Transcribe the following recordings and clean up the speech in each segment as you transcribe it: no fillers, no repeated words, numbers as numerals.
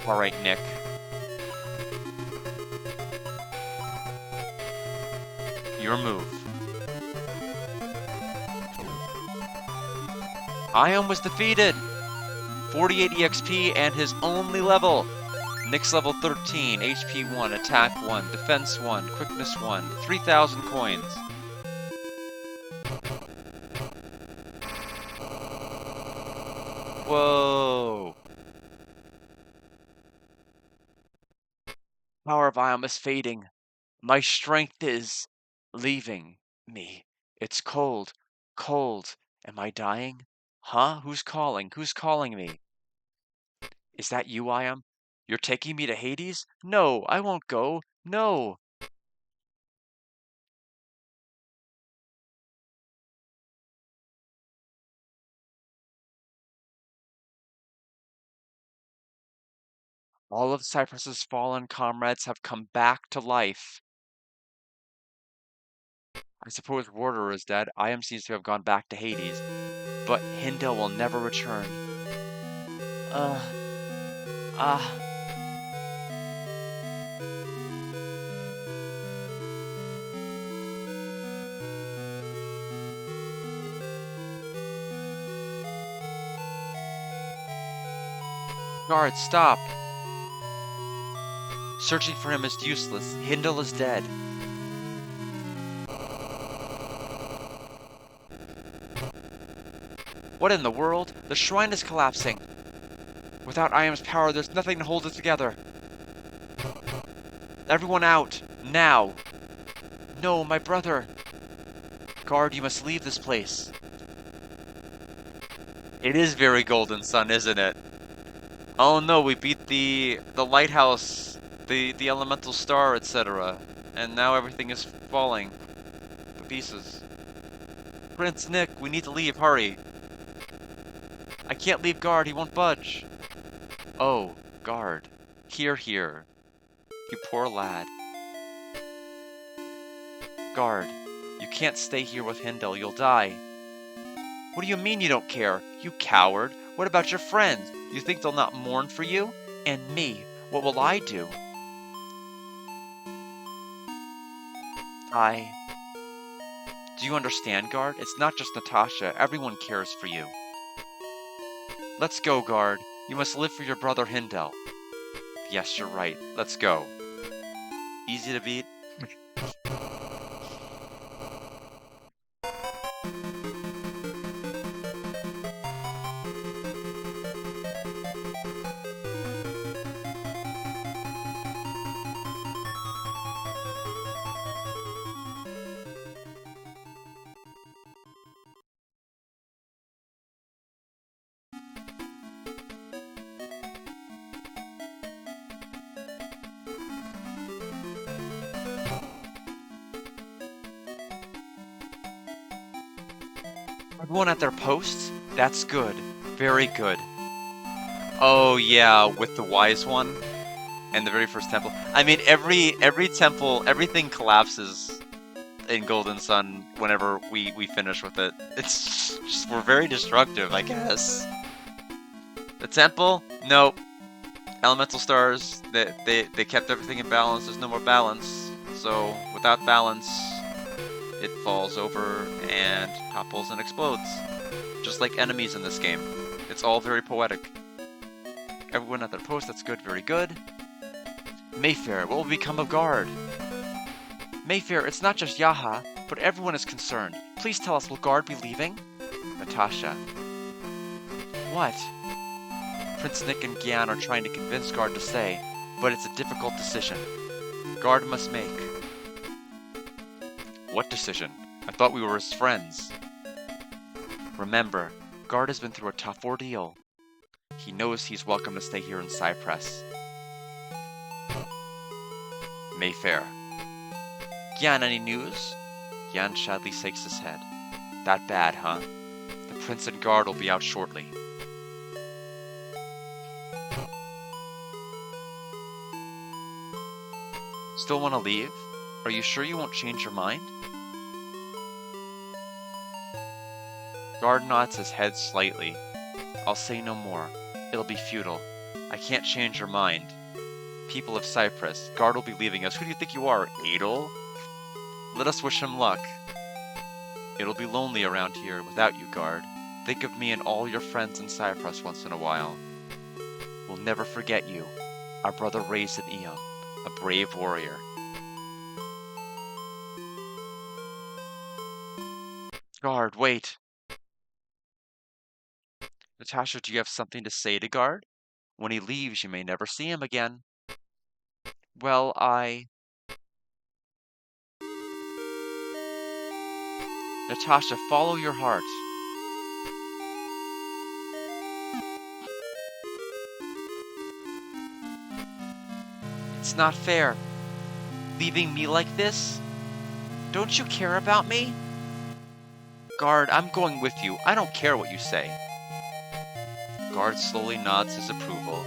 Alright, Nick. Your move. Ion was defeated! 48 EXP and his only level. Nick's level 13, HP 1, attack 1, defense 1, quickness 1, 3,000 coins. Whoa! Power of Ion is fading. My strength is leaving me. It's cold. Cold. Am I dying? Huh? Who's calling? Who's calling me? Is that you, Ion? You're taking me to Hades? No, I won't go. No! All of Cyprus's fallen comrades have come back to life. I suppose Warder is dead. Ion seems to have gone back to Hades. But Hindel will never return. Ah. Guard, stop! Searching for him is useless. Hindel is dead. What in the world? The shrine is collapsing. Without Ion's power, there's nothing to hold it together. Everyone out! Now! No, my brother! Guard, you must leave this place. It is very Golden Sun, isn't it? Oh no, we beat the lighthouse, the elemental star, etc. And now everything is falling to pieces. Prince Nick, we need to leave, hurry. I can't leave Guard, he won't budge. Oh, Guard. Here. You poor lad. Guard, you can't stay here with Hindel, you'll die. What do you mean you don't care? You coward. What about your friends? You think they'll not mourn for you? And me, what will I do? Do you understand, Guard? It's not just Natasha. Everyone cares for you. Let's go, Guard. You must live for your brother Hindel. Yes, you're right. Let's go. Easy to beat. Everyone at their posts? That's good. Very good. Oh yeah, with the wise one and the very first temple. I mean, every temple, everything collapses in Golden Sun whenever we finish with it. It's just, we're very destructive, I guess. The temple? Nope. Elemental stars, they kept everything in balance. There's no more balance. So without balance, it falls over and topples and explodes. Just like enemies in this game. It's all very poetic. Everyone at their post, that's good, very good. Mayfair, what will become of Guard? Mayfair, it's not just Yaha, but everyone is concerned. Please tell us, will Guard be leaving? Natasha. What? Prince Nick and Gian are trying to convince Guard to stay, but it's a difficult decision. Guard must make. What decision? I thought we were his friends. Remember, Guard has been through a tough ordeal. He knows he's welcome to stay here in Cyprus. Mayfair. Gian, any news? Gian sadly shakes his head. That bad, huh? The Prince and Guard will be out shortly. Still want to leave? Are you sure you won't change your mind? Guard nods his head slightly. I'll say no more. It'll be futile. I can't change your mind. People of Cyprus, Guard will be leaving us. Who do you think you are, Adel? Let us wish him luck. It'll be lonely around here without you, Guard. Think of me and all your friends in Cyprus once in a while. We'll never forget you, our brother raised in Eom, a brave warrior. Guard, wait. Natasha, do you have something to say to Guard? When he leaves, you may never see him again. Well, Natasha, follow your heart. It's not fair. Leaving me like this? Don't you care about me? Guard, I'm going with you. I don't care what you say. Guard slowly nods his approval.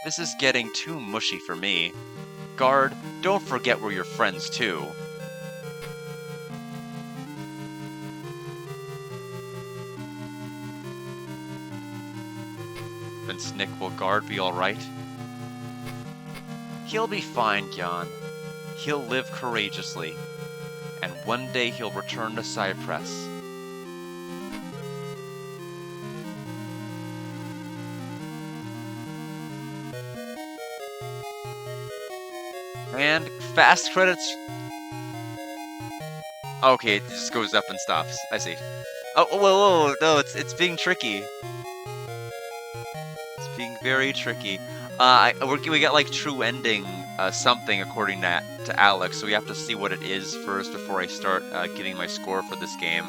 This is getting too mushy for me. Guard, don't forget we're your friends too. Prince Nick, will Guard be alright? He'll be fine, Gyan. He'll live courageously. And one day he'll return to Cyprus. And fast credits. Okay, it just goes up and stops. I see. Oh, whoa, no, it's being tricky. It's being very tricky. We got like true ending something according to Alex, so we have to see what it is first before I start getting my score for this game.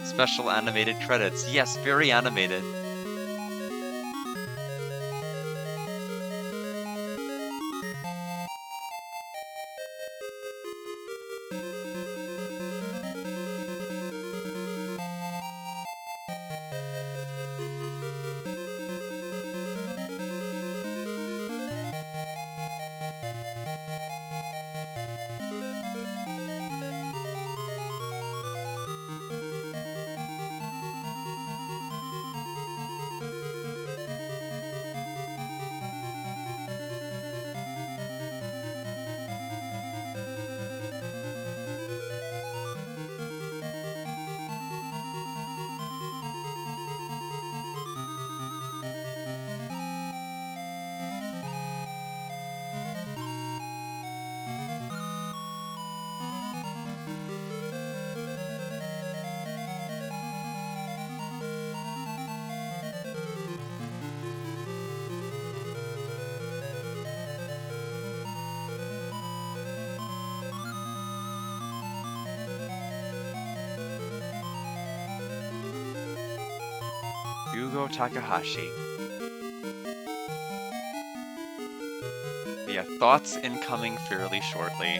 Special animated credits. Yes, very animated. Hugo Takahashi. Yeah, thoughts incoming fairly shortly.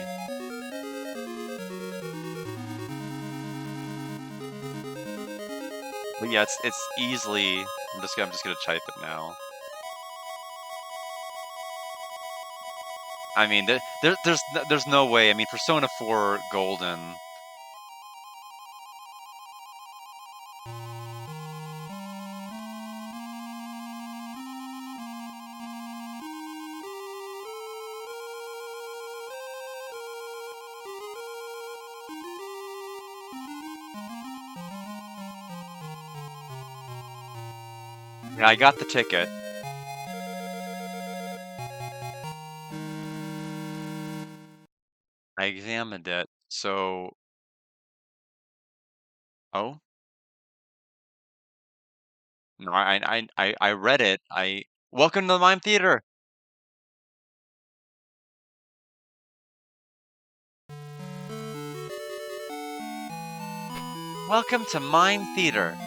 But yeah, it's easily. I'm just gonna type it now. I mean, there's no way. I mean, Persona 4 Golden. Yeah, I got the ticket. I examined it. So, oh no, I read it. Welcome to the Mime Theater. Welcome to Mime Theater.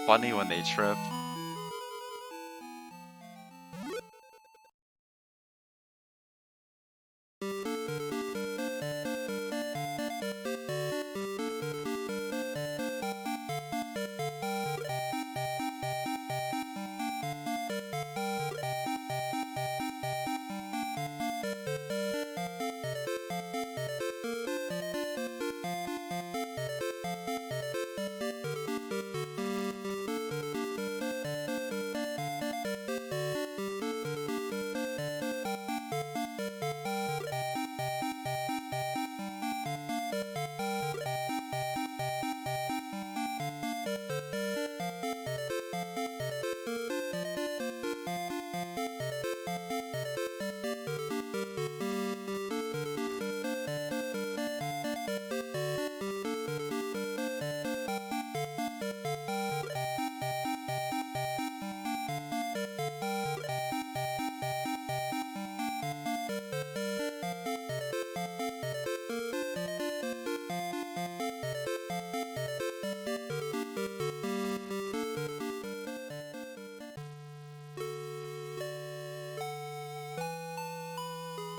Funny when they trip.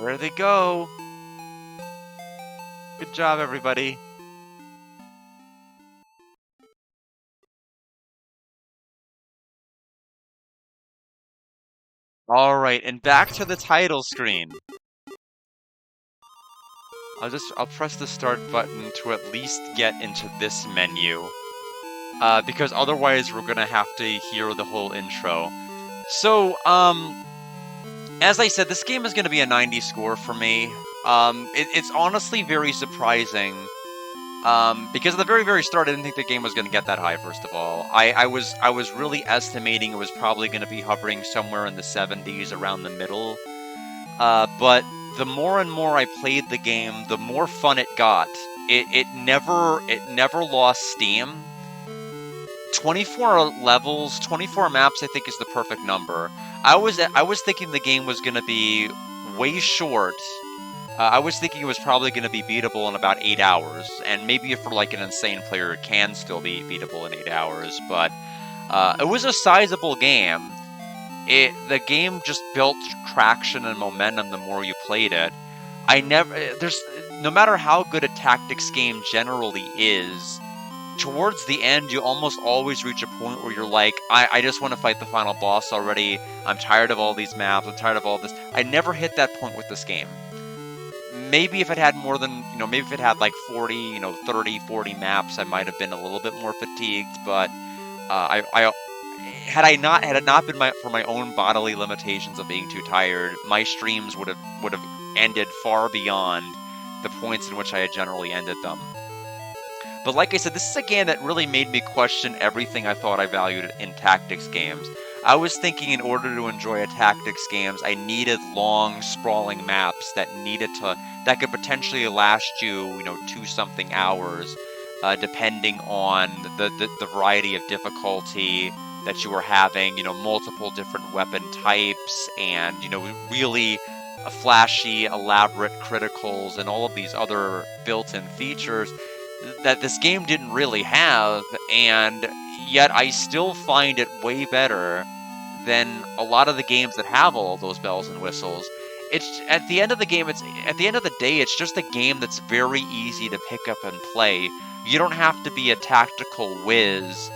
There they go. Good job, everybody. All right, and back to the title screen. I'll press the start button to at least get into this menu. Because otherwise we're gonna have to hear the whole intro. So, as I said, this game is gonna be a 90 score for me. It's honestly very surprising. Because at the very, very start, I didn't think the game was gonna get that high, first of all. I was really estimating it was probably gonna be hovering somewhere in the 70s, around the middle. But the more and more I played the game, the more fun it got. It never lost steam. 24 levels, 24 maps, I think is the perfect number. I was thinking the game was going to be way short. I was thinking it was probably going to be beatable in about 8 hours, and maybe if for like an insane player, it can still be beatable in 8 hours. But it was a sizable game. The game just built traction and momentum the more you played it. No matter how good a tactics game generally is, towards the end, you almost always reach a point where you're like, I just want to fight the final boss already. I'm tired of all these maps. I'm tired of all this. I never hit that point with this game. Maybe if it had more than, maybe if it had like 40, 30, 40 maps, I might have been a little bit more fatigued. But had it not been for my own bodily limitations of being too tired, my streams would have ended far beyond the points in which I had generally ended them. But like I said, this is a game that really made me question everything I thought I valued in tactics games. I was thinking in order to enjoy a tactics games, I needed long, sprawling maps that could potentially last you, 2-something hours, depending on the variety of difficulty that you were having, multiple different weapon types, and, really flashy, elaborate criticals, and all of these other built-in features that this game didn't really have, and yet I still find it way better than a lot of the games that have all of those bells and whistles. It's at the end of the day, it's just a game that's very easy to pick up and play. You don't have to be a tactical whiz.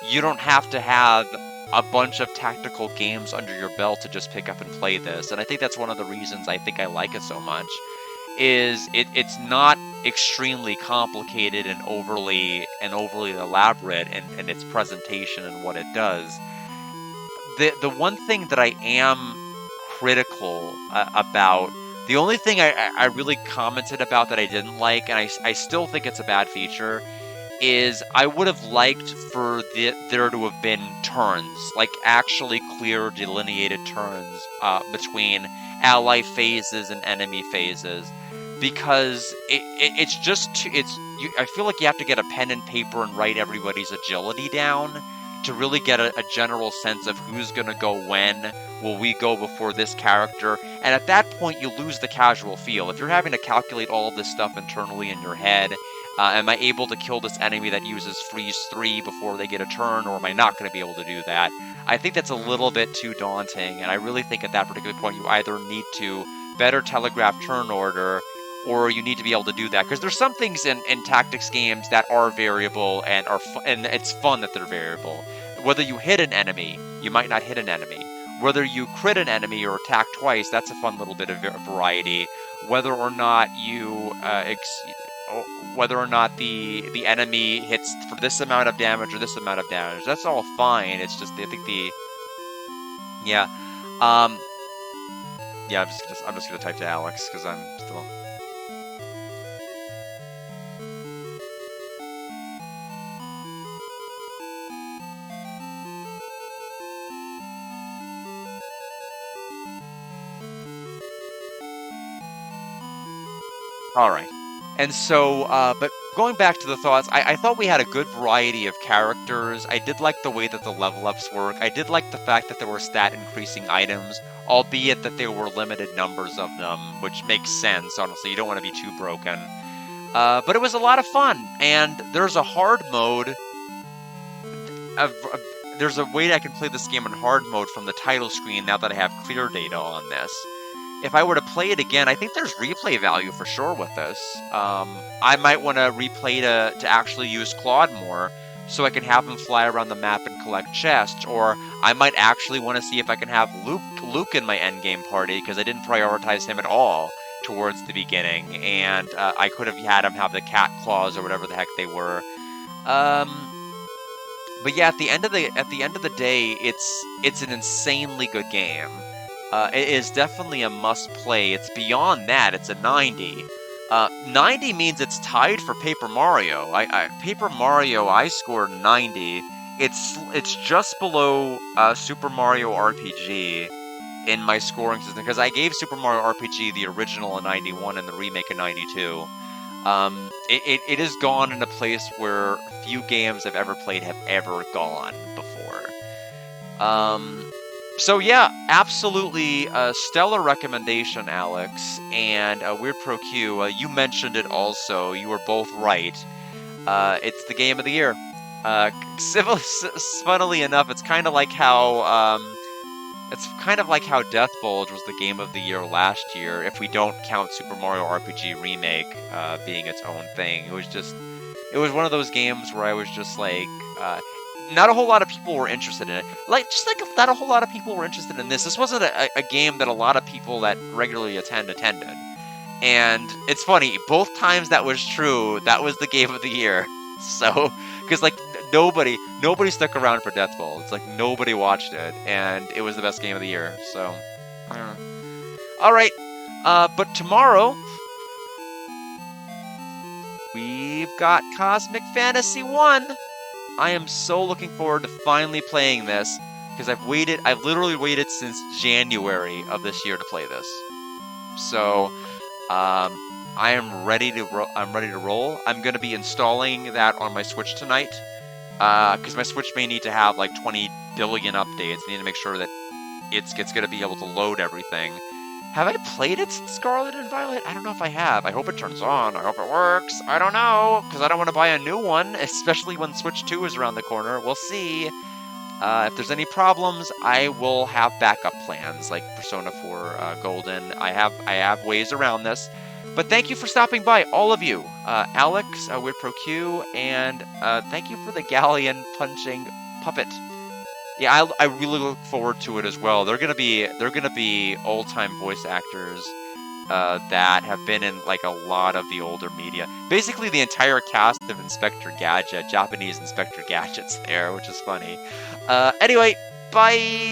You don't have to have a bunch of tactical games under your belt to just pick up and play this. And I think that's one of the reasons I think I like it so much. It's not extremely complicated and overly elaborate in its presentation and what it does. The one thing that I am critical about, the only thing I really commented about that I didn't like, and I still think it's a bad feature, is I would have liked for there to have been turns, like actually clear delineated turns between ally phases and enemy phases, because it's just I feel like you have to get a pen and paper and write everybody's agility down to really get a general sense of who's gonna go when. Will we go before this character? And at that point, you lose the casual feel. If you're having to calculate all of this stuff internally in your head, am I able to kill this enemy that uses freeze 3 before they get a turn, or am I not going to be able to do that? I think that's a little bit too daunting, and I really think at that particular point you either need to better telegraph turn order, or you need to be able to do that. Because there's some things in tactics games that are variable and and it's fun that they're variable. Whether you hit an enemy, you might not hit an enemy. Whether you crit an enemy or attack twice, that's a fun little bit of variety. Whether or not you whether or not the enemy hits for this amount of damage or this amount of damage, that's all fine. It's just I think yeah, yeah. I'm just gonna type to Alex because I'm still. All right. And so, but going back to the thoughts, I thought we had a good variety of characters. I did like the way that the level ups work. I did like the fact that there were stat increasing items, albeit that there were limited numbers of them, which makes sense, honestly. You don't want to be too broken. But it was a lot of fun, and there's a hard mode. There's a way I can play this game in hard mode from the title screen now that I have clear data on this. if I were to play it again, I think there's replay value for sure with this. I might want to replay to actually use Claude more, so I can have him fly around the map and collect chests, or I might actually want to see if I can have Luke in my endgame party, because I didn't prioritize him at all towards the beginning, and I could have had him have the cat claws or whatever the heck they were. Um, but yeah, at the end of the day, it's an insanely good game. It is definitely a must play. It's beyond that. It's a 90. 90 means it's tied for Paper Mario. Paper Mario, I scored 90. It's just below Super Mario RPG in my scoring system, because I gave Super Mario RPG the original in 91 and the remake in 92. It has gone in a place where few games I've ever played have ever gone before. So yeah, absolutely stellar recommendation, Alex. And Weird Pro Q, you mentioned it also. You were both right. It's the game of the year. Funnily enough, it's kind of like how Death Bulge was the game of the year last year, if we don't count Super Mario RPG Remake being its own thing. It was one of those games where I was just like, not a whole lot of people were interested in it. Not a whole lot of people were interested in this. This wasn't a game that a lot of people that regularly attended. And it's funny, both times that was true, that was the game of the year. So, because nobody stuck around for Death Bowl. It's like nobody watched it, and it was the best game of the year. So, all right. But tomorrow we've got Cosmic Fantasy 1. I am so looking forward to finally playing this, because I've literally waited since January of this year to play this. So, I am ready to roll. I'm going to be installing that on my Switch tonight, because my Switch may need to have like 20 billion updates. I need to make sure that it's going to be able to load everything. Have I played it since Scarlet and Violet? I don't know if I have. I hope it turns on. I hope it works. I don't know, because I don't want to buy a new one, especially when Switch 2 is around the corner. We'll see. If there's any problems, I will have backup plans, like Persona 4 Golden. I have ways around this. But thank you for stopping by, all of you. Alex, Weird Pro Q, and thank you for the galleon punching puppet. Yeah, I really look forward to it as well. They're gonna be old-time voice actors that have been in like a lot of the older media. Basically, the entire cast of Inspector Gadget, Japanese Inspector Gadget's there, which is funny. Anyway, bye!